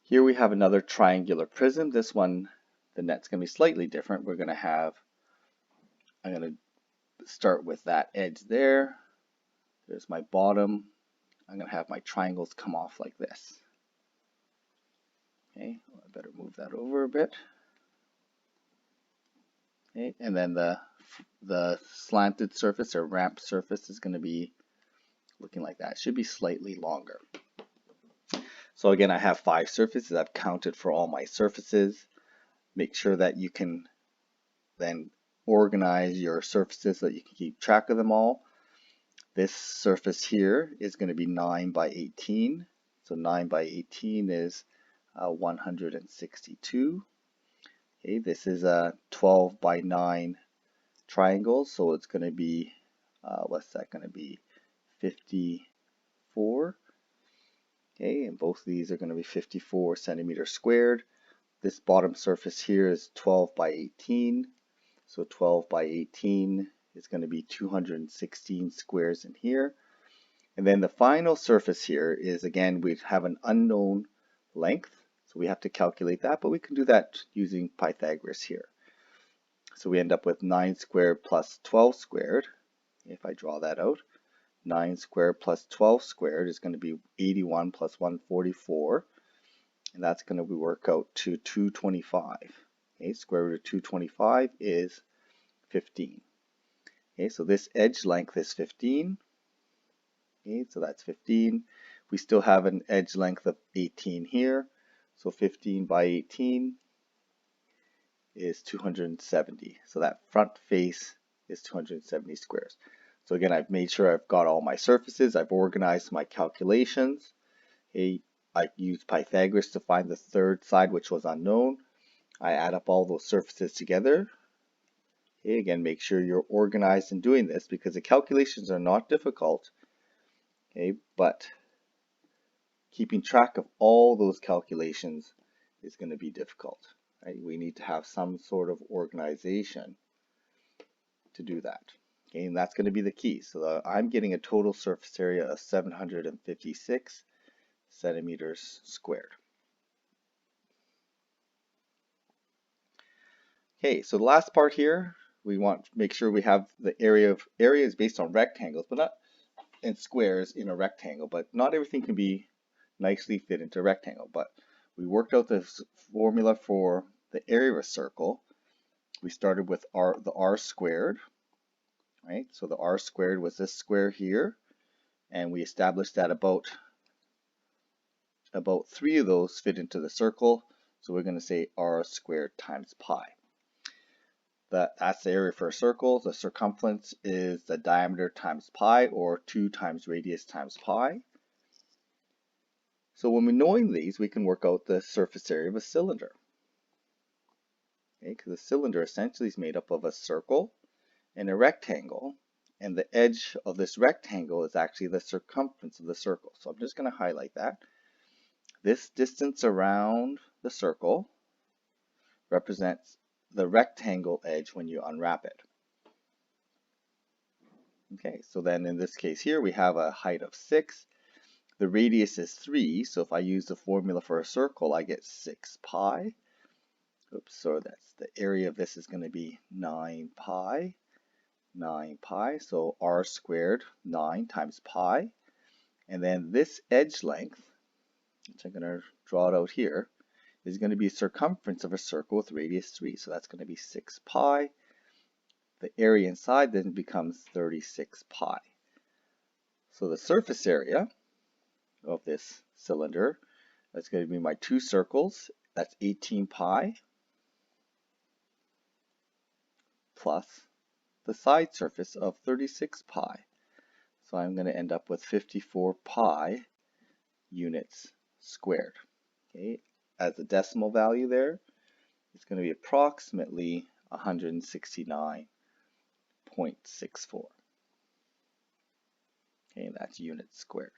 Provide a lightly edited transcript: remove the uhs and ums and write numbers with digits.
Here we have another triangular prism. This one, the net's going to be slightly different. I'm going to start with that edge there. There's my bottom. I'm going to have my triangles come off like this. Okay, well, I better move that over a bit. Okay, and then the slanted surface or ramp surface is going to be looking like that. It should be slightly longer. So again, I have 5 surfaces. I've counted for all my surfaces. Make sure that you can then organize your surfaces so that you can keep track of them all. This surface here is going to be 9 by 18. So 9 by 18 is 162. Okay, this is a 12 by 9 triangle, so it's going to be, what's that going to be? 54. Okay, and both of these are going to be 54 centimeters squared. This bottom surface here is 12 by 18. So 12 by 18 is going to be 216 squares in here. And then the final surface here is, again, we have an unknown length. So we have to calculate that, but we can do that using Pythagoras here. So we end up with 9 squared plus 12 squared. If I draw that out, 9 squared plus 12 squared is going to be 81 plus 144. And that's going to work out to 225. Okay, square root of 225 is 15. Okay, so this edge length is 15. Okay, so that's 15. We still have an edge length of 18 here. So 15 by 18 is 270. So that front face is 270 squares. So again, I've made sure I've got all my surfaces. I've organized my calculations. Okay, I used Pythagoras to find the third side, which was unknown. I add up all those surfaces together. Okay, again, make sure you're organized in doing this because the calculations are not difficult. Okay, but keeping track of all those calculations is going to be difficult. Right? We need to have some sort of organization to do that. Okay, and that's going to be the key. So I'm getting a total surface area of 756 centimeters squared. Okay, so the last part here, we want to make sure we have the area is based on rectangles, but not in squares in a rectangle, but not everything can be nicely fit into a rectangle. But we worked out the formula for the area of a circle. We started with the r squared, right? So the r squared was this square here, and we established that about 3 of those fit into the circle. So we're going to say r squared times pi. That's the area for a circle. The circumference is the diameter times pi, or 2 times radius times pi. So when we're knowing these, we can work out the surface area of a cylinder. Okay, because a cylinder essentially is made up of a circle and a rectangle, and the edge of this rectangle is actually the circumference of the circle. So I'm just going to highlight that. This distance around the circle represents the rectangle edge when you unwrap it. Okay, so then in this case here we have a height of 6. The radius is 3, so if I use the formula for a circle, I get 6 pi. Oops, so that's the area of this is going to be 9 pi. 9 pi, so r squared 9 times pi. And then this edge length, which I'm going to draw it out here, is going to be circumference of a circle with radius 3. So that's going to be 6 pi. The area inside then becomes 36 pi. So the surface area of this cylinder, that's going to be my 2 circles. That's 18 pi plus the side surface of 36 pi. So I'm going to end up with 54 pi units squared. Okay, as a decimal value there, it's going to be approximately 169.64. Okay, that's units squared.